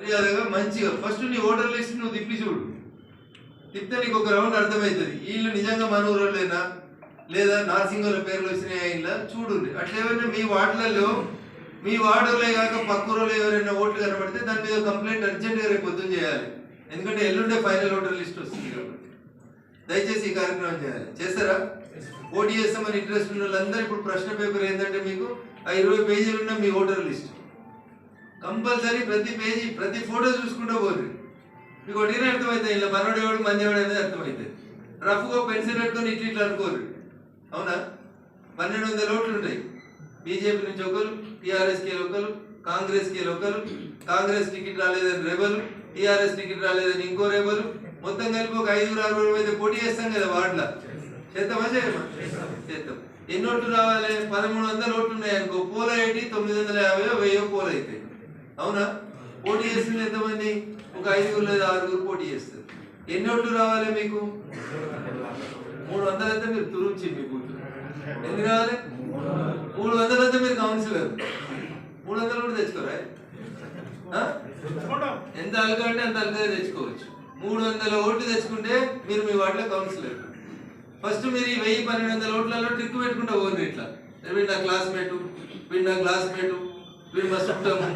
మర్యాదగా మంచిగా ఫస్ట్ నీ ఓటర్ లిస్ట్ నువ్వు తిప్పి చూడు. తిప్పితే నీకు ఒక రౌండ్ అర్థమవుతుంది వీళ్ళు నిజంగా మన ఊరోళ్ళేనా లేదా నార్సింగోల పేర్లు వచ్చినాయా ఇలా చూడు. అట్లా ఏమైనా మీ వార్డులే కాక పక్క ఊళ్ళో ఎవరైనా ఓట్లు కనబడితే దాని మీద కంప్లైంట్ అర్జెంట్గా రేపు పొద్దున్న చేయాలి. ఎందుకంటే ఎల్లుండే ఫైనల్ ఓటర్ లిస్ట్ వస్తుంది కాబట్టి దయచేసి ఈ కార్యక్రమం చేయాలి. చేస్తారా? పోటీ చేస్తామని ఇంట్రెస్ట్ ఉన్న వాళ్ళందరూ ఇప్పుడు ప్రశ్న పేపర్ ఏంటంటే మీకు 20 పేజీలు ఉన్న మీ ఓటర్ లిస్ట్ కంపల్సరీ ప్రతి పేజీ ప్రతి ఫోటో చూసుకుంటూ పోరు. మీకు ఒకటినే అర్థమవుతుంది ఇలా మనోడేవాడు మందేవాడు అనేది అర్థమవుతుంది. రఫ్గా పెన్సిల్ పెట్టుకొని ఇట్లా అనుకోరు. అవునా? 1200 ఓట్లు ఉంటాయి. బీజేపీ నుంచి ఒకరు, టీఆర్ఎస్కి ఒకరు, కాంగ్రెస్కి ఒకరు, కాంగ్రెస్ టికెట్ రాలేదని రెబలు, టీఆర్ఎస్ టికెట్ రాలేదని ఇంకో రెబలు, మొత్తం కలిపి ఒక 5-6 అయితే పోటీ చేస్తాం కదా వార్డులో. చేద్దామా చేయమా? చేద్దాం. ఎన్ని ఓట్లు రావాలి? 1300 ఓట్లు ఉన్నాయి అనుకో, పోల ఏంటి 950 1000 పోలు అవుతాయి. అవునా? పోటీ చేస్తుంది ఎంతమంది? ఒక 5 లేదా 6 పోటీ చేస్తారు. ఎన్ని ఓట్లు రావాలి మీకు? 300 అయితే మీరు తురుంచి మీ బూత్ ఎన్ని రావాలి? 300 అయితే మీరు కౌన్సిలర్ 300 కూడా తెచ్చుకోరా? ఎంత అలగా అంటే అంత అలగా తెచ్చుకోవచ్చు. 300 ఓట్లు తెచ్చుకుంటే మీరు మీ వాటిలో కౌన్సిలర్. ఫస్ట్ మీరు ఈ 1000-1200 ఓట్లలో ట్రిక్ పెట్టుకుంటా పోండి. ఇట్లా వీడు నా క్లాస్మేటు, వీడు నా క్లాస్మేటు, వీడు మా చుట్టము,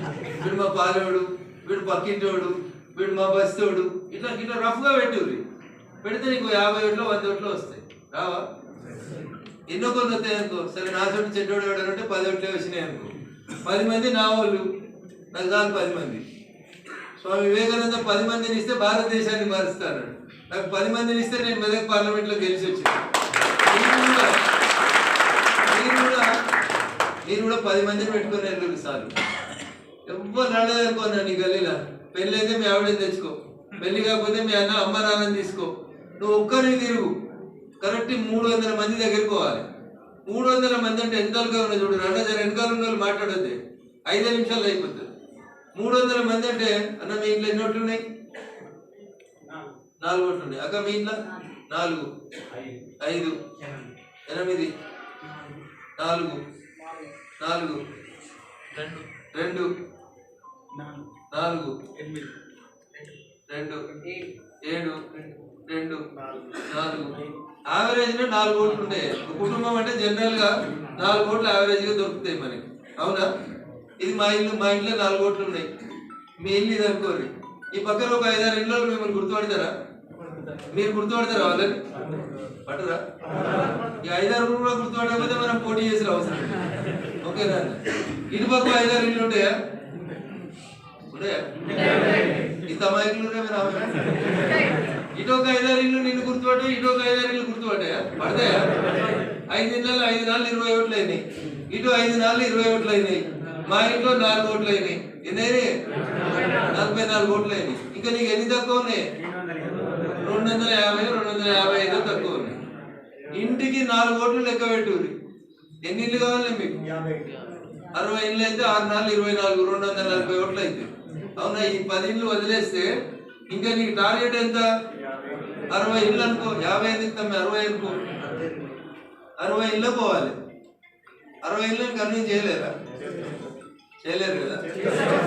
వీడు మా పాలోడు, వీడు పక్కింటోడు, వీడు మా బస్తోడు, ఇట్లా ఇట్లా రఫ్గా పెట్టుర్రి. పెడితే నీకు 50 ఓట్లు 100 ఓట్లు వస్తాయి. రావా? ఎన్నో కొన్ని వస్తాయి అనుకో. సరే నా చోటు చెడ్డోడు ఎవడంటే 10 ఓట్లే వచ్చినాయి అనుకో. 10 మంది నా వాళ్ళు, నాకు చాలు 10 మంది. స్వామి వివేకానంద 10 మందిని ఇస్తే భారతదేశాన్ని మారుస్తాడు. నాకు 10 మందిని ఇస్తే నేను మెదక్ పార్లమెంట్లో గెలిచి వచ్చాను. మీరు కూడా 10 మందిని పెట్టుకొని వెళ్ళరు సార్. ఎవ్వరు రాలేదనుకోన్నా నీ గల్లీలా. పెళ్ళి అయితే మీ ఆవిడని తెచ్చుకో, పెళ్లి కాకపోతే మీ అమ్మ నాన్నని తీసుకో. నువ్వు ఒక్కరిని తిరుగు. కరెక్ట్ 300 మంది దగ్గరికి పోవాలి. 300 మంది అంటే ఎంతలుగా ఉన్నాయి చూడు. వెనకాల ఉన్న వాళ్ళు మాట్లాడొద్దే, 5 నిమిషాలు అయిపోతుంది. 300 మంది అంటే అన్న మీ ఇంట్లో ఎన్ని ఓట్లు ఉన్నాయి? 4 ఓట్లు ఉన్నాయి. అక్క మీ ఇంట్లో 4, 5, 8, 4, 4, 2, 4, 2, 7, 2, 4. యావరేజ్ 4 ఓట్లు ఉంటాయి. కుటుంబం అంటే జనరల్ గా 4 ఓట్లు యావరేజ్ గా దొరుకుతాయి మనకి. అవునా? ఇది మా ఇంట్లో 4 ఓట్లు ఉన్నాయి. మీ ఇల్లు ఇది అనుకోరు. ఈ పక్కన ఒక 5-6 ఇళ్ళు మిమ్మల్ని గుర్తుపడతారా? మీరు గుర్తుపడతారా? వాళ్ళని పట్టరా? ఈ 5-6 కూడా గుర్తుపడకపోతే మనం పోటీ చేసిన అవసరం. ఓకేనా? ఇటు పక్క 5-6 ఇళ్ళు ఉంటాయా? ఉన్నాయా? ఇంత అమాయకులు ఇటు ఒక 5-6 ఇళ్ళు నిన్ను గుర్తుపట్టే, ఇటు ఒక 5-6 ఇళ్ళు గుర్తుపట్టాయా? పడతాయా? 5 ఇళ్ళలో 5 నాళ్ళు 20 ఓట్లు అయినాయి. ఇటు 5 నాళ్ళు 20 ఓట్లు అయినాయి. మా ఇంట్లో 4 ఓట్లు అయినాయి. ఎన్ని 44 ఓట్లు అయినాయి. ఇంకా నీకు ఎన్ని తక్కువ ఉన్నాయి? 250, 255 తక్కువ ఉన్నాయి. ఇంటికి 4 ఓట్లు లెక్క పెట్టుర్రి. ఎన్ని ఇళ్ళు కావాలి మీకు? 60 ఇళ్ళు అయితే 6 నాళ్ళు 24, 240 ఓట్లు అయితే. అవునా? ఈ 10 ఇళ్ళు వదిలేస్తే ఇంకా నీకు టార్గెట్ ఎంత? 60 ఇళ్ళు అనుకో. 50 ఎందుకు తమ్మి? 60 అనుకో. 60 ఇళ్ళు పోవాలి. 60 ఇళ్ళని కన్విన్స్ చేయలేరా? చేయలేరు కదా.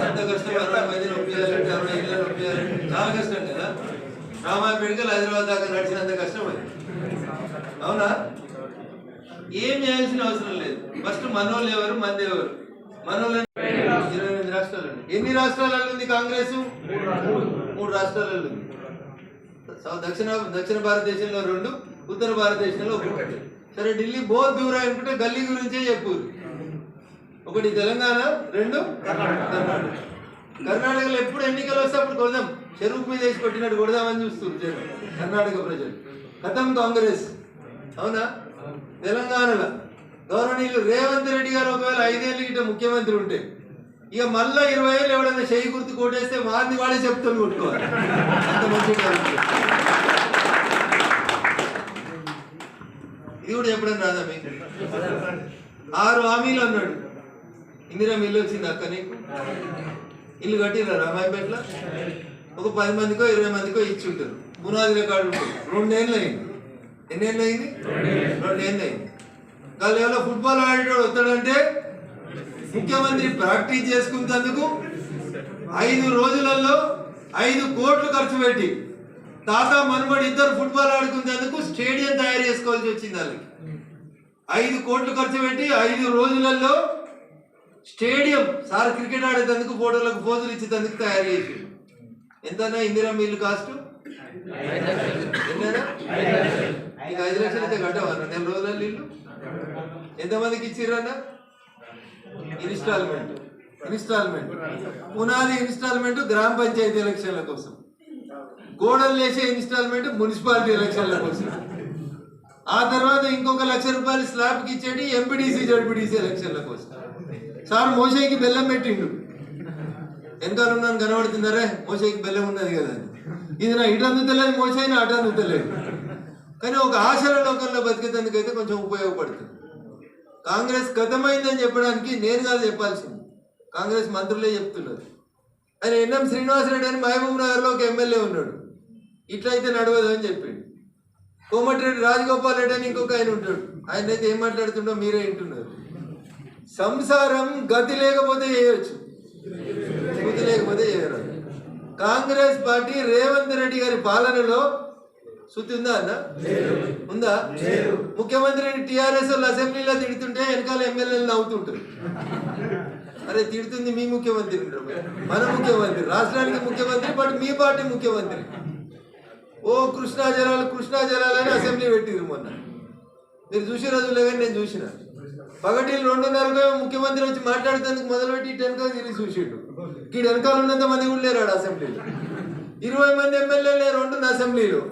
అంత కష్టం. 60 మందిని ఒప్పించాలంటే 60 ఇళ్ళని ఒప్పించాలంటే చాలా కష్టం కదా. రామాయపేటకి హైదరాబాద్ దాకా నడిచినంత కష్టం అది. అవునా? ఏం చేయాల్సిన అవసరం లేదు. ఫస్ట్ మనోళ్ళు ఎవరు, మంది ఎవరు? మనోళ్ళు 28 రాష్ట్రాలు. ఎన్ని రాష్ట్రాలలో ఉంది కాంగ్రెస్? 3 రాష్ట్రాలలో ఉంది. దక్షిణ భారతదేశంలో 2, ఉత్తర భారతదేశంలో 1. సరే ఢిల్లీ బోత్ దూరం అనుకుంటే గల్లీ గురించే చెప్పు. 1 తెలంగాణ, 2 కర్ణాటక. కర్ణాటకలో ఎప్పుడు ఎన్నికలు వస్తే అప్పుడు కొడదాం. చెరువు మీద వేసి కొట్టినట్టు కొడదామని చూస్తున్నారు కర్ణాటక ప్రజలు. కథం కాంగ్రెస్. అవునా? తెలంగాణలో గౌరవనీయులు రేవంత్ రెడ్డి గారు ఒకవేళ 5 ఏళ్ళు ఇట్లా ముఖ్యమంత్రి ఉంటే ఇక మళ్ళా 20 ఏళ్ళు ఎవడన్నా చెయ్యి గుర్తు కొట్టేస్తే వాడిని వాడే చెప్తాను కొట్టుకోవాలి. అంత మంచిగా ఇది కూడా చెప్పడం రాదా మీకు? 6 హామీలు అన్నాడు. ఇందిరా ఇల్లు వచ్చింది అక్క నీకు? ఇల్లు కట్టిరా రామాయపేటలో? ఒక 10 మందికో 20 మందికో ఇచ్చి ఉంటారు. పునాది రికార్డు ఉంటుంది. 2 ఏళ్ళు అయింది. ఎన్ని ఏళ్ళు అయింది? 2 ఏళ్ళు అయింది. వాళ్ళు ఎవరో ఫుట్బాల్ ఆడేటోడు వస్తాడంటే ముఖ్యమంత్రి ప్రాక్టీస్ చేసుకున్నందుకు 5 రోజులలో 5 కోట్లు ఖర్చు పెట్టి తాత మనమడి ఇద్దరు ఫుట్బాల్ ఆడుకునేందుకు స్టేడియం తయారు చేసుకోవాల్సి వచ్చింది. వాళ్ళకి 5 కోట్లు ఖర్చు పెట్టి 5 రోజులలో స్టేడియం సార్ క్రికెట్ ఆడేందుకు ఫోటోలకు పోజులు ఇచ్చేందుకు తయారు చేసి ఎంతనా ఇందిరా మిల్లు కాస్ట్ 5 లక్షలు అయితే కట్టవన్న 4 రోజులలో ఇల్లు ఎంతమందికి ఇచ్చిర్రన్న ఇన్స్టాల్మెంట్ పునాది ఇన్స్టాల్మెంట్ గ్రామ పంచాయతీ ఎలక్షన్ల కోసం, గోడలు వేసే ఇన్స్టాల్మెంట్ మున్సిపాలిటీ ఎలక్షన్ల కోసం, ఆ తర్వాత ఇంకొక ₹1,00,000 స్లాబ్కి ఇచ్చేది ఎంపీడీసీ జడ్పీడీసీ ఎలక్షన్ల కోసం. సార్ మోషేకి బెల్లం పెట్టిండు, వెనకాల ఉన్నాను కనబడుతుందరే మోషేకి బెల్లం ఉన్నది కదా అని. ఇది నా ఇటు అందుతలేదు, మోసైనా అటు అందుతలేదు. కానీ ఒక ఆశల లోకంలో బతికేందుకైతే కొంచెం ఉపయోగపడుతుంది. కాంగ్రెస్ గతమైందని చెప్పడానికి నేను కాదు చెప్పాల్సింది, కాంగ్రెస్ మంత్రులే చెప్తున్నారు. ఆయన ఎన్ఎం శ్రీనివాసరెడ్డి అని మహబూబ్ నగర్లో ఒక ఎమ్మెల్యే ఉన్నాడు, ఇట్లయితే నడవదు అని చెప్పిండు. కోమటిరెడ్డి రాజగోపాల్ రెడ్డి అని ఇంకొక ఆయన ఉంటాడు, ఆయన అయితే ఏం మాట్లాడుతుండో మీరే వింటున్నారు. సంసారం గతి లేకపోతే చేయొచ్చు, గతి లేకపోతే చేయరాదు. కాంగ్రెస్ పార్టీ రేవంత్ రెడ్డి గారి పాలనలో శుద్ధి ఉందా అన్న? ఉందా? ముఖ్యమంత్రిని టీఆర్ఎస్ వాళ్ళు అసెంబ్లీలో తిడుతుంటే వెనకాల ఎమ్మెల్యేలు నవ్వుతుంటారు. అరే తిడుతుంది మీ ముఖ్యమంత్రి, మన ముఖ్యమంత్రి, రాష్ట్రానికి ముఖ్యమంత్రి, బట్ మీ పార్టీ ముఖ్యమంత్రి. ఓ కృష్ణా జలాలు అని అసెంబ్లీ పెట్టిరు మొన్న. మీరు చూసి రోజులే కానీ నేను చూసిన పగటిలు 2:30 ముఖ్యమంత్రి వచ్చి మాట్లాడుతానికి మొదలుపెట్టి వెనకాల తిరిగి చూసిండు. ఈ వెనకాల ఉన్నంత మంది కూడా లేరాడు అసెంబ్లీలో, 20 మంది ఎమ్మెల్యేలు లేరు ఉంటున్న అసెంబ్లీలో.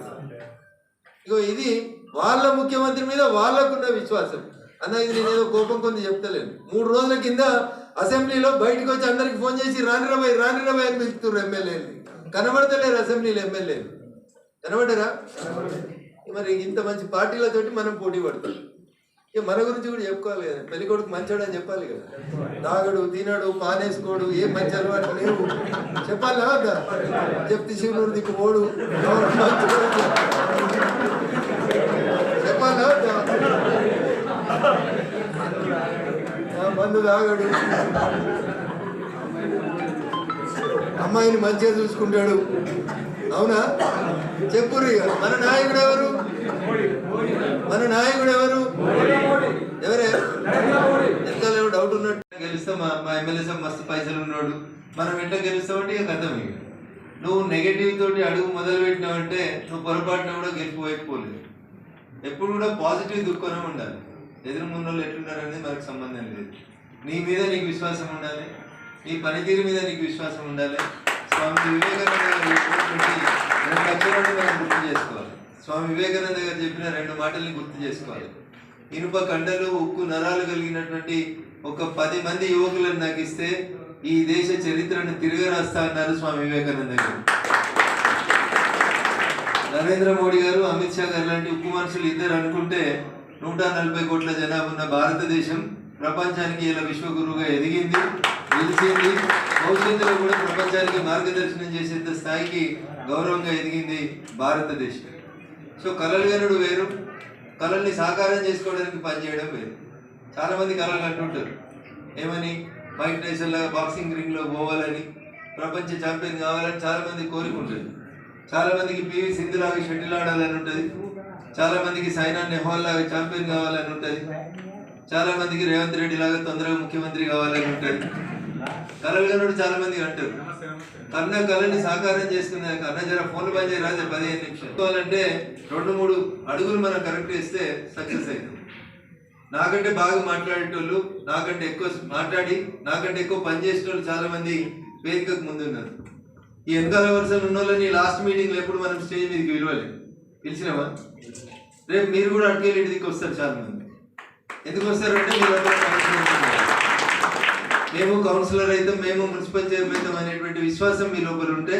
ఇగో ఇది వాళ్ళ ముఖ్యమంత్రి మీద వాళ్ళకున్న విశ్వాసం అన్న. ఇది నేను ఏదో కోపం కొంత చెప్తలేను. 3 రోజుల కింద అసెంబ్లీలో బయటకు వచ్చి అందరికి ఫోన్ చేసి రాని రబాయ్ అని పిలుస్తున్నారు ఎమ్మెల్యేలు. కనబడతలేరు అసెంబ్లీలో ఎమ్మెల్యేలు, కనబడరా? మరి ఇంత మంచి పార్టీలతోటి మనం పోటీ పడతాం. ఇక మన గురించి కూడా చెప్పుకోవాలి కదా, పెళ్లి కొడుకు మంచోడు అని చెప్పాలి కదా. తాగడు, తినడు, పానేసుకోడు, ఏం మంచి అలవాటు లేవు చెప్పాలి కదా. చెప్తే శివుడు దిక్కు ఓడు చెప్పాలి కదా. మందు తాగడు, అమ్మాయిని మంచిగా చూసుకుంటాడు, అవునా? చెప్పురు. ఇక మన నాయకుడు ఎవరు? ఎవరే? ఎంతలో డౌట్ ఉన్నట్టు గెలుస్తాం. మా ఎమ్మెల్యే సార్ మస్తు పైసలు ఉన్నాడు, మనం ఎట్లా గెలుస్తామంటే ఇక కథం. ఇక నువ్వు నెగటివ్ తోటి అడుగు మొదలు పెట్టినావంటే నువ్వు పొరపాటున కూడా గెలిచిపోలేదు. ఎప్పుడు కూడా పాజిటివ్ దుఃఖమే ఉండాలి. ఎదురు ముందు వాళ్ళు ఎట్లున్నారనేది మనకు సంబంధం లేదు. నీ మీద నీకు విశ్వాసం ఉండాలి, నీ పనితీరు మీద నీకు విశ్వాసం ఉండాలి. స్వామి వివేకానంద గారు చెప్పినటువంటి 2 అక్షరాలు మనం గుర్తు చేసుకోవాలి. స్వామి వివేకానంద గారు చెప్పిన 2 మాటల్ని గుర్తు చేసుకోవాలి. ఇనుప కండలు, ఉక్కు నరాలు కలిగినటువంటి ఒక 10 మంది యువకులను నాకు ఇస్తే ఈ దేశ చరిత్రను తిరగరాస్తా అన్నారు స్వామి వివేకానంద గారు. నరేంద్ర మోడీ గారు, అమిత్ షా గారు లాంటి ఉక్కు మనుషులు ఇద్దరు అనుకుంటే 140 కోట్ల జనాభా ఉన్న భారతదేశం ప్రపంచానికి ఇలా విశ్వగురువుగా ఎదిగింది, నిలిచింది. భవిష్యత్తులో కూడా ప్రపంచానికి మార్గదర్శనం చేసేంత స్థాయికి గౌరవంగా ఎదిగింది భారతదేశం. సో కలలు గనుడు వేరు, కళల్ని సాకారం చేసుకోవడానికి పనిచేయడం వేరు. చాలా మంది కళలు అంటుంటారు ఏమని, మైక్ టైసన్ లాగా బాక్సింగ్ రింగ్ లో పోవాలని, ప్రపంచ ఛాంపియన్ కావాలని చాలా మంది కోరుకుంటుంది. చాలా మందికి పివి సింధు లాగా షటిల్ ఆడాలని ఉంటుంది, చాలా మందికి సైనా నెహ్వాల్ లాగా ఛాంపియన్ కావాలని ఉంటుంది, చాలా మందికి రేవంత్ రెడ్డి లాగా తొందరగా ముఖ్యమంత్రి కావాలని ఉంటుంది. కళలు కనుడు చాలా మంది అంటారు. కన్న కళని సాకారం చేసుకున్నాక అన్న జర ఫోన్లు పని చేయరాదే 15 నిమిషాలు అంటే 2-3 అడుగులు మనం కరెక్ట్ చేస్తే సక్సెస్ అవుతుంది. నాకంటే బాగా మాట్లాడేటోళ్ళు, నాకంటే ఎక్కువ మాట్లాడి నాకంటే ఎక్కువ పని చేసేటోళ్ళు చాలా మంది వేదికకు ముందున్నారు. ఈ వెనకాల వరుసలు ఉన్న వాళ్ళని లాస్ట్ మీటింగ్లో ఎప్పుడు మనం స్టేజ్ మీదకి పిలిచినామా? రేపు మీరు కూడా అటుకెళ్ళి ఇంటికి వస్తారు చాలా మంది. ఎందుకు వస్తారంటే మీరు మేము కౌన్సిలర్ అవుతాం, మేము మున్సిపల్ చైర్మన్ అవుతాం అనేటువంటి విశ్వాసం మీ లోపల ఉంటే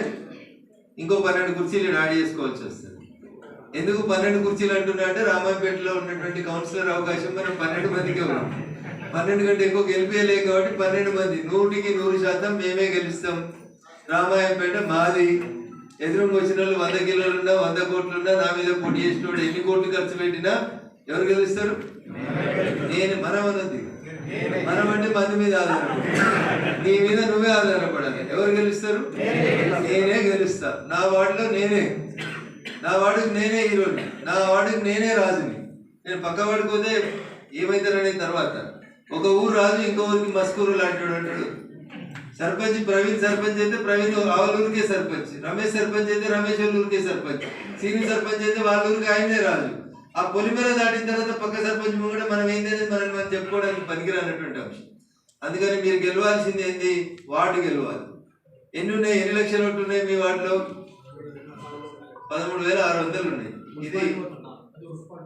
ఇంకో 12 కుర్చీలు యాడ్ చేసుకోవాల్సి వస్తుంది. ఎందుకు 12 కుర్చీలు అంటున్నా అంటే రామాయపేటలో ఉన్నటువంటి కౌన్సిలర్ అవకాశం మనం 12 మందికే ఉన్నాం. 12 కంటే ఎక్కువ గెలిపేయలేం కాబట్టి 12 మంది 100% మేమే గెలుస్తాం. రామాయపేట మాది. ఎదురుగా వచ్చిన వాళ్ళు 100 కిలోలున్నా 100 కోట్లున్నా నా మీద పోటీ చేసినోడు ఎన్ని కోట్లు ఖర్చు పెట్టినా ఎవరు గెలుస్తారు? నేను. మనం అన్నది మనం అంటే మంది మీద ఆధారపడాలి, నీ మీద నువ్వే ఆధారపడాలి. ఎవరు ఎవరు గెలుస్తారు? నేనే గెలుస్తా. నా వార్డులో నేనే, నా వార్డుకి నేనే హీరోని, నా వార్డుకి నేనే రాజుని. నేను పక్క వాడికి పోతే ఏమవుతారనే తర్వాత ఒక ఊరు రాజు ఇంకో ఊరికి మస్కూరు లాంటి అంటాడు. సర్పంచ్ ప్రవీణ్ సర్పంచ్ అయితే ప్రవీణ్ ఆవులూరికే సర్పంచ్, రమేష్ సర్పంచ్ అయితే రమేష్ ఊరికే సర్పంచ్, సీనియర్ సర్పంచ్ అయితే వాళ్ళ ఊరికి ఆయనే రాజు. ఆ పొలిమేర దాటిన తర్వాత పక్క సర్పంచ్ ముంగట మనం ఏంటనేది మనం చెప్పుకోవడానికి పనికిరానటువంటి అంశం. అందుకని మీరు గెలవాల్సింది ఏంది? వార్డు గెలవాలి. ఎన్ని ఉన్నాయి? 8 లక్షల ఓట్లు ఉన్నాయి మీ వార్డులో? 13,600 ఉన్నాయి. ఇది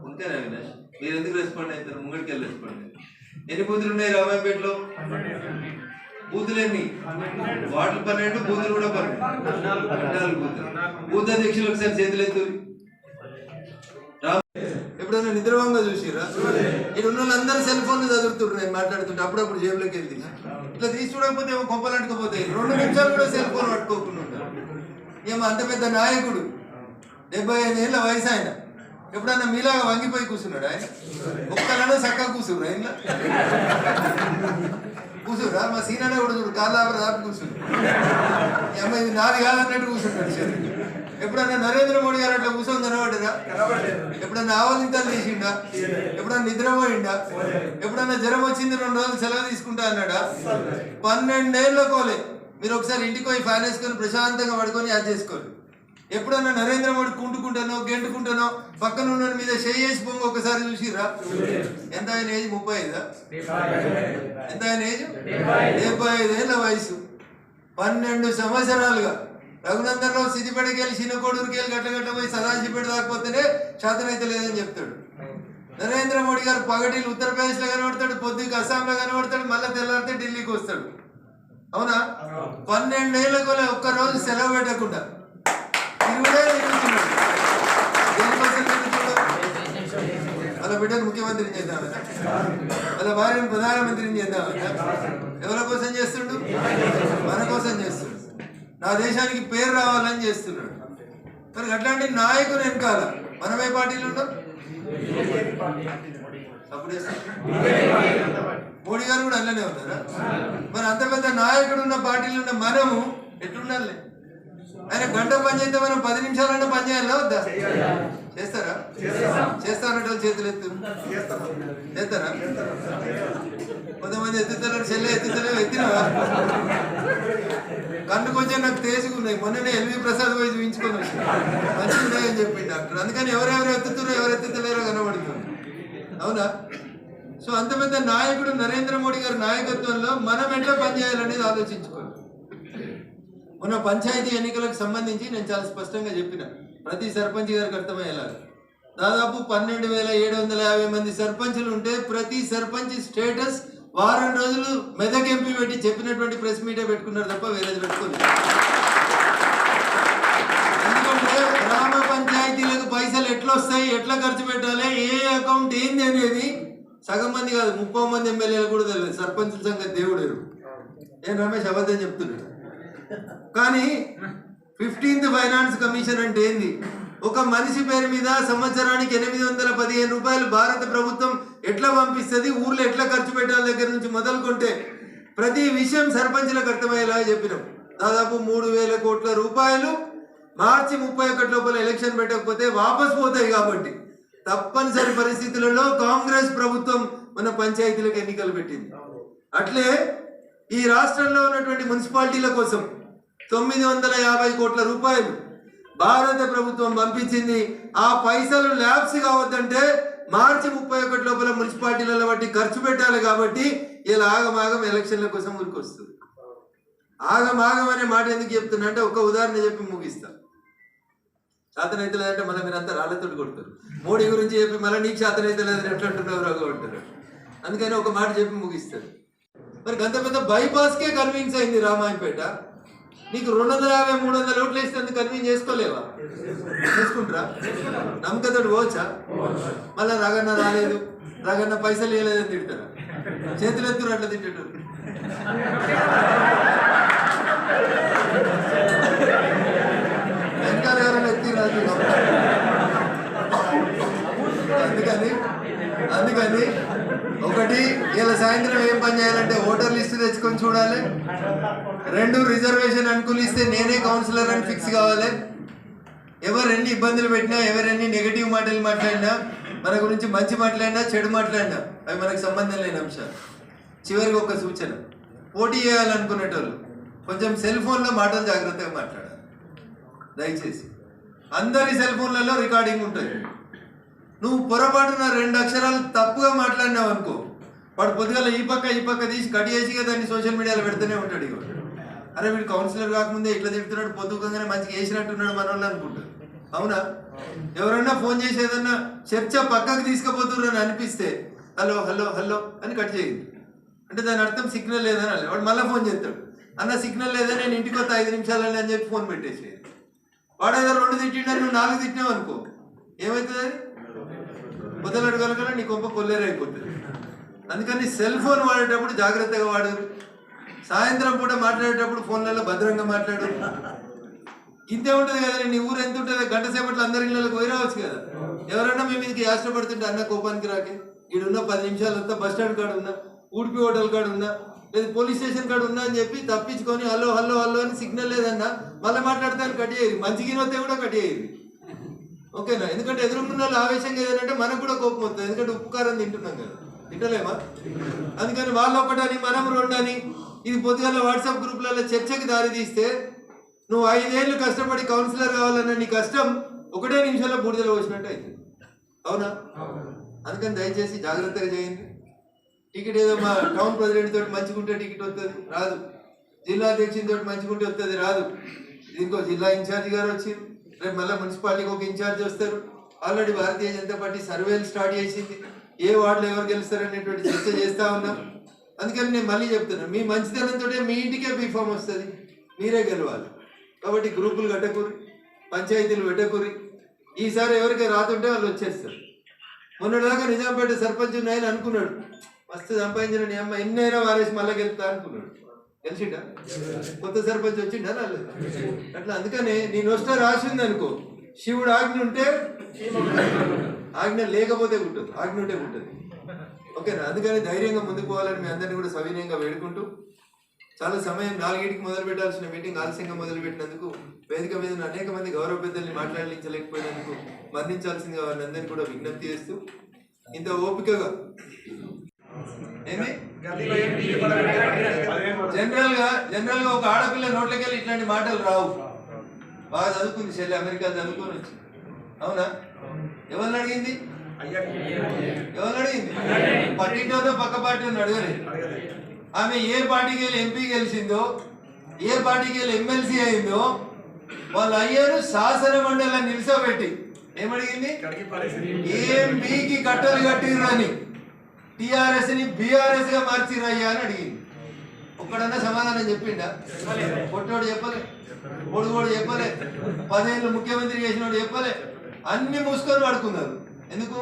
ఉంటేనే అవినాష్, మీరు ఎందుకు రెస్పాండ్ అవుతారు? ముంగడికి వెళ్ళి రెస్పాండ్. ఎన్ని బూతులు ఉన్నాయి రామాయపేటలో? బూతులు ఎన్ని? వార్డులు 12, బూతులు కూడా 14 బూతులు. బూత్ అధ్యక్షులు ఒకసారి చేతులు ఎత్తురు. ఎప్పుడైనా నిద్రవంగా చూసిరా? ఇక్కడ ఉన్న వాళ్ళందరూ సెల్ ఫోన్ చదువుతున్నారు. నేను మాట్లాడుతుంటే అప్పుడప్పుడు జేబులోకి వెళ్ళి ఇట్లా తీసి చూడకపోతే ఏమో కొంపలంటుకుపోతాయి. 2 నిమిషాలు కూడా సెల్ ఫోన్ పట్టుకోకుండా ఉంటారు. ఏమో అంత పెద్ద నాయకుడు, 75 ఏళ్ళ వయసు ఆయన. ఎప్పుడన్నా మీలాగా వంగిపోయి కూర్చున్నాడు ఆయన? ఒక్కలన్నా చక్కగా కూర్చున్నారు ఆయన కూర్చురా. మా సీనాడే కూడా చూడు, కాళ్ళ దాపి కూర్చున్నాడు. అమ్మ ఇది నాది కాదన్నట్టు కూర్చుంటాడు. ఎప్పుడన్నా నరేంద్ర మోడీ గారు అట్లా కూర్చొని కనబడ్డరా? ఎప్పుడన్నా ఆవలింతలు తీసిండా? ఎప్పుడన్నా నిద్రపోయిండా? ఎప్పుడన్నా జ్వరం వచ్చింది 2 రోజులు సెలవు తీసుకుంటా అన్నాడా? 12 ఏళ్ళ కోలే. మీరు ఒకసారి ఇంటికి పోయి ఫ్యాన్ వేసుకొని ప్రశాంతంగా పడుకొని యాడ్ చేసుకోండి. ఎప్పుడన్నా నరేంద్ర మోడీ కుంటుకుంటానో గెంటుకుంటానో పక్కన ఉన్న మీద చేసి పొంగి ఒకసారి చూసిరా? ఎంత ఆయన ఏజ్? 35. ఎంత ఆయన ఏజ్? 75 ఏళ్ళ వయసు. 12 సంవత్సరాలుగా రఘునందన్రావు సిద్దిపేటకి వెళ్ళి చిన్నకోడూరుకి వెళ్ళి గట్ల పోయి సదాశివపేట దాకపోతేనే శాతనైతే లేదని చెప్తాడు. నరేంద్ర మోడీ గారు పగటిలు ఉత్తరప్రదేశ్లో కనబడతాడు, పొద్దుకి అస్సాంలో కనబడతాడు, మళ్ళీ తెల్లారితే ఢిల్లీకి వస్తాడు. అవునా? 12 ఏళ్ళకు ఒక్కరోజు సెలవు పెట్టకుండా తిరుగుడే తిరుగుతున్నాడు. దేనికోసం తిరుగుతున్నాడు? వాళ్ళ బిడ్డను ముఖ్యమంత్రిని చేద్దామన్నా, వాళ్ళ భార్యను ప్రధానమంత్రిని చేద్దామన్నా. ఎవరి కోసం చేస్తుండు? మన కోసం చేస్తుండు. నా దేశానికి పేరు రావాలని చేస్తున్నాడు. మరి అట్లాంటి నాయకుని వెనకాల మనం ఏ పార్టీలు ఉంటాం? అప్పుడు మోడీ గారు కూడా అలానే ఉన్నారా? మరి అంత పెద్ద నాయకుడు ఉన్న పార్టీలు ఉన్న మనము ఎట్లుండాలి? ఆయన గంట పని చేస్తే మనం 10 నిమిషాలన్నా పని చేయాలా వద్దా? చేస్తారా? చేస్తారంటే చేతులు ఎత్తు. చేస్తారా? కొంతమంది ఎత్తుతలేరు, చెల్లె ఎత్తుతలేవు. ఎత్తినవా? కన్ను కొంచెం నాకు తేజుకున్నాయి. మొన్ననే ఎల్వి ప్రసాద్ పోయి చూపించుకొని వచ్చి మంచిగా ఉన్నాయని చెప్పింది డాక్టర్. అందుకని ఎవరెవరు ఎత్తుతున్నారో ఎవరు ఎత్తుతలేరో కనబడుతుంది. అవునా? సో అంత పెద్ద నాయకుడు నరేంద్ర మోడీ గారి నాయకత్వంలో మనం ఎట్లా పనిచేయాలనేది ఆలోచించుకోండి. మొన్న పంచాయతీ ఎన్నికలకు సంబంధించి నేను చాలా స్పష్టంగా చెప్పిన, ప్రతి సర్పంచ్ గారికి అర్థమయ్యేలా దాదాపు 12,750 మంది సర్పంచులు ఉంటే ప్రతి సర్పంచ్ స్టేటస్ వారం రోజులు మెదక్ ఎంపీ పెట్టి చెప్పినటువంటి ప్రెస్ మీటే పెట్టుకున్నారు తప్ప వేరేది పెట్టుకోలేదు. ఎందుకంటే గ్రామ పంచాయతీలకు పైసలు ఎట్లా వస్తాయి, ఎట్లా ఖర్చు పెట్టాలి, ఏ అకౌంట్ ఏంది అనేది సగం మంది కాదు 30 మంది ఎమ్మెల్యేలు కూడా తెలియదు. సర్పంచుల సంగతి దేవుడేరు. నేను రమేష్ అబద్ధం చెప్తున్నాడు. కానీ 15th ఫైనాన్స్ కమిషన్ అంటే ఏంది? ఒక మనిషి పేరు మీద సంవత్సరానికి 815 రూపాయలు భారత ప్రభుత్వం ఎట్లా పంపిస్తుంది, ఊర్లో ఎట్లా ఖర్చు పెట్టాలి దగ్గర నుంచి మొదలుకుంటే ప్రతి విషయం సర్పంచులకు అర్థమయ్యేలా చెప్పినాం. దాదాపు 3,000 కోట్ల రూపాయలు మార్చి 31 లోపల ఎలక్షన్ పెట్టకపోతే వాపస్ పోతాయి. కాబట్టి తప్పనిసరి పరిస్థితులలో కాంగ్రెస్ ప్రభుత్వం మన పంచాయతీలకు ఎన్నికలు పెట్టింది. అట్లే ఈ రాష్ట్రంలో ఉన్నటువంటి మున్సిపాలిటీల కోసం 950 కోట్ల రూపాయలు భారత ప్రభుత్వం పంపించింది. ఆ పైసలు ల్యాబ్స్ కావద్దంటే మార్చి 31 లోపల మున్సిపాలిటీలలో బట్టి ఖర్చు పెట్టాలి. కాబట్టి ఇలా ఆగమాగం ఎలక్షన్ల కోసం ఊరికొస్తుంది. ఆగమాగం అనే మాట ఎందుకు చెప్తున్నా అంటే ఒక ఉదాహరణ చెప్పి ముగిస్తా. శాతనైతే లేదంటే మళ్ళీ మీరు అంతా రాళ్లతో కొడతారు. మోడీ గురించి చెప్పి మళ్ళీ నీకు శాతనైతే లేదని ఎట్లా అంటున్నారు రాగా ఉంటారు. అందుకని ఒక మాట చెప్పి ముగిస్తారు. మరి అంత పెద్ద బైపాస్కే కన్విన్స్ అయింది రామాయపేట. నీకు 250-300 ఓట్లు వేస్తే కన్విన్స్ చేసుకోలేవా? చేసుకుంటారా? నమ్మకంతో పోవచ్చా? మళ్ళీ రగన్న రాలేదు, రగన్న పైసలు వేయలేదని తింటారా? చేతులు ఎత్తురు అట్లా తింటారు. వెనకాల ఎవరైనా ఎత్తి రాదు. అందుకని ఒకటి ఇలా సాయంత్రం ఏం పని చేయాలంటే ఓటర్ లిస్టు తెచ్చుకొని చూడాలి. 2 రిజర్వేషన్ అనుకూలిస్తే నేనే కౌన్సిలర్ అని ఫిక్స్ కావాలి. ఎవరు ఎన్ని ఇబ్బందులు పెట్టినా, ఎవరెన్ని నెగటివ్ మాటలు మాట్లాడినా, మన గురించి మంచి మాట్లాడినా చెడు మాట్లాడినా అవి మనకు సంబంధం లేని అంశాలు. చివరికి ఒక సూచన, పోటీ చేయాలనుకునేటోళ్ళు కొంచెం సెల్ ఫోన్లో మాటలు జాగ్రత్తగా మాట్లాడాలి. దయచేసి అందరి సెల్ ఫోన్లలో రికార్డింగ్ ఉంటుంది. నువ్వు పొరపాటున 2 అక్షరాలు తప్పుగా మాట్లాడినావు అనుకో, వాడు పొద్దుగల ఈ పక్క తీసి కట్ చేసి దాన్ని సోషల్ మీడియాలో పెడుతూనే ఉంటాడు. ఇక అరే వీడు కౌన్సిలర్ కాకముందే ఇట్లా తిడుతున్నాడు, పొద్దుగానే మంచిగా వేసినట్టున్నాడు మన వాళ్ళు అనుకుంటారు. అవునా? ఎవరన్నా ఫోన్ చేసి ఏదన్నా చర్చ పక్కకు తీసుకుపోతున్నారని అనిపిస్తే హలో హలో హలో అని కట్ చేయండి. అంటే దాని అర్థం సిగ్నల్ లేదని అలా వాడు మళ్ళీ ఫోన్ చేస్తాడు, అన్న సిగ్నల్ లేదా నేను ఇంటికి వస్తా 5 నిమిషాలని అని చెప్పి ఫోన్ పెట్టేసి వాడు ఏదో 2 తిట్టిండని నువ్వు 4 తిట్టినావు అనుకో, ఏమవుతుంది? మొదలడుగలకల్లా నీ కొంప కొల్లేరైపోతుంది. అందుకని సెల్ ఫోన్ వాడేటప్పుడు జాగ్రత్తగా వాడరు. సాయంత్రం పూట మాట్లాడేటప్పుడు ఫోన్లలో భద్రంగా మాట్లాడు. ఇంతే ఉంటుంది కదా, నీ ఊరు ఎంత ఉంటుంది? గంట సేపట్లో అందరి ఇళ్ళకి పోయి రావచ్చు కదా. ఎవరన్నా మీ మీదకి యాష్టపడుతుంటే అన్న కోపానికి రాకే, ఈడున్న 10 నిమిషాలు వస్తా, బస్ స్టాండ్ కాడ ఉన్నా, ఉడిపి హోటల్ కాడ ఉన్నా, లేదా పోలీస్ స్టేషన్ కాడ ఉన్నా అని చెప్పి తప్పించుకొని హలో హలో హలో అని సిగ్నల్ లేదన్నా మళ్ళీ మాట్లాడతాను కట్ చేయరు. మంచిగా వస్తే కూడా కట్ చేయరు. ఓకేనా? ఎందుకంటే ఎదురుకున్న వాళ్ళు ఆవేశంగా ఏదంటే మనకు కూడా కోపం వస్తుంది. ఎందుకంటే ఉప్పు కారం తింటున్నాం కదా, తింటలేమా? అందుకని వాళ్ళు ఒకటని మనం 2 అని ఇది పొద్దుగాల వాట్సాప్ గ్రూప్లలో చర్చకి దారి తీస్తే నువ్వు 5 ఏళ్ళు కష్టపడి కౌన్సిలర్ కావాలన్న నీ కష్టం 1 నిమిషంలో బూడిదలో వచ్చినట్టు అవుతుంది. అవునా? అందుకని దయచేసి జాగ్రత్తగా చేయండి. టికెట్ ఏదో మా టౌన్ ప్రెసిడెంట్ తోటి మంచిగుంటే టికెట్ వస్తుంది, రాదు. జిల్లా అధ్యక్షుని తోటి మంచిగుంటే వస్తుంది, రాదు. ఇంకో జిల్లా ఇన్ఛార్జి గారు వచ్చింది, రేపు మళ్ళీ మున్సిపాలిటీకి ఒక ఇన్ఛార్జ్ వస్తారు. ఆల్రెడీ భారతీయ జనతా పార్టీ సర్వేలు స్టార్ట్ చేసింది, ఏ వార్డులో ఎవరు గెలుస్తారనేటువంటి చర్చ చేస్తూ ఉన్నాం. అందుకని నేను మళ్ళీ చెప్తున్నాను, మీ మంచితనంతో మీ ఇంటికే బీఫామ్ వస్తుంది, మీరే గెలవాలి. కాబట్టి గ్రూపులు కట్టకూరి, పంచాయతీలు పెట్టకూరి. ఈసారి ఎవరికి రాతుంటే వాళ్ళు వచ్చేస్తారు. మొన్నటిదాకా నిజాంపేట సర్పంచ్ ఉన్నాయని అనుకున్నాడు, మస్తు సంపాదించిన నీ అమ్మ ఎన్నైనా వారేసి మళ్ళీ గెలుస్తా అనుకున్నాడు. గెలిచిండా? కొత్త సర్పంచ్ వచ్చిండా? రాలేదు. అట్లా అందుకనే నీ నొస్ట రాసి ఉంది అనుకో, శివుడు ఆజ్ఞ ఉంటే ఆజ్ఞ లేకపోతే ఉంటుంది, ఆజ్ఞ ఉంటే ఉంటుంది. ఓకేనా? అందుకని ధైర్యంగా ముందుకు పోవాలని మీ అందరినీ కూడా సవినయంగా వేడుకుంటూ, చాలా సమయం 4కి మొదలు పెట్టాల్సిన మీటింగ్ ఆలస్యంగా మొదలు పెట్టినందుకు, వేదిక మీద అనేక మంది గౌరవ పెద్దల్ని మాట్లాడించలేకపోయినందుకు మరణించాల్సిందిగా వారిని అందరినీ కూడా విజ్ఞప్తి చేస్తూ, ఇంత ఓపికగా జనరల్ గా ఒక ఆడపిల్ల నోట్లకి వెళ్ళి ఇట్లాంటి మాటలు రావు. బాగా చదువుకుంది చెల్లి, అమెరికా చదువుకొని వచ్చి. అవునా? ఎవరిని అడిగింది? పట్టింటో పక్క పార్టీని అడగలేదు. ఆమె ఏ పార్టీకి వెళ్ళి ఎంపీ గెలిచిందో, ఏ పార్టీకి వెళ్ళి ఎమ్మెల్సీ అయిందో, వాళ్ళ అయ్యారు శాసన మండలిని నిలిచోబెట్టి ఏమడిగింది? ఏం మీకి కట్టలు కట్టిర్రు అని, టిఆర్ఎస్ ని బిఆర్ఎస్ గా మార్చిరయ్యా అని అడిగింది. ఒక్కడన్నా సమాధానం చెప్పిండా? పొట్టోడు చెప్పలే, పొడుగోడు చెప్పలే, 10 ఏళ్ళు ముఖ్యమంత్రి చేసినోడు చెప్పలే. అన్ని మూసుకొని పడుకున్నారు. ఎందుకు?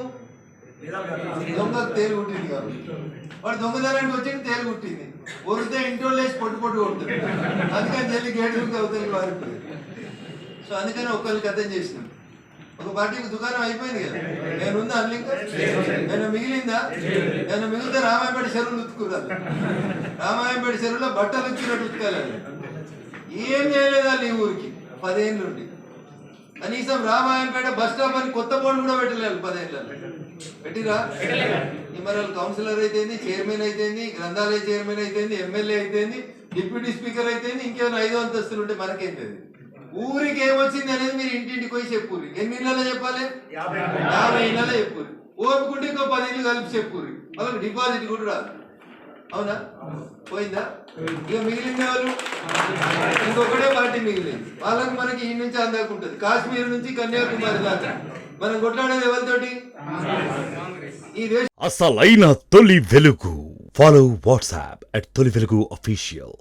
దొంగకు తేలు కుట్టింది కాబట్టి. వాడు దొంగతనానికి వచ్చింది, తేలు కుట్టింది. ఒరితే ఇంట్లో లేచి పొట్టు కొడుతుంది. అందుకని చెల్లి గేటు అవుతుంది వారిపోయింది. సో అందుకని ఒక్కరికి అర్థం చేసినాం. ఒక పార్టీకి దుకాణం అయిపోయింది కదా, నేనుందా అల్లింక? నేను మిగిలిందా? నేను మిగిలితే రామాయపేట చెరువులు ఉతుకురాలి, రామాయపేట చెరువులో బట్టలు ఉతుకున్నట్టు ఉతుకాలి. ఏం చేయలేదా నీ ఊరికి 10 ఏళ్ళ నుండి? కనీసం రామాయపేట బస్ స్టాప్ అని కొత్త బోర్డు కూడా పెట్టలేదు 10 ఏళ్ళలో. పెట్టిరా? మరి కౌన్సిలర్ అయితేంది, చైర్మన్ అయితేంది, గ్రంథాలయ చైర్మన్ అయితేంది, ఎమ్మెల్యే అయితేంది, డిప్యూటీ స్పీకర్ అయితేంది, ఇంకేమైనా 5 అంతస్తులు ఉంటే మనకేంటది? ఊరికి ఏమొచ్చింది అనేది మీరు ఇంటింటికి పోయి చెప్పుర్రి. ఎన్ని ఇళ్ళలో చెప్పాలి? 50 ఇళ్ళలో చెప్పుర్రి. ఓపుకుంటే ఇంకో 10 ఇళ్ళు కలిపి చెప్పుర్రి. వాళ్ళకి డిపాజిట్ కూడా రాదు. అవునా? పోయిందా? ఇక మిగిలిన వాళ్ళు ఇంకొకటే పార్టీ మిగిలింది. వాళ్ళకి మనకి ఈ నుంచి అందాకుంటుంది, కాశ్మీర్ నుంచి కన్యాకుమారి దాకా. మనం కొట్లాడేది ఎవరితోటి? ఈ దేశం. అసలైన తొలి వెలుగు. ఫాలో వాట్సాప్ @తొలి వెలుగు official.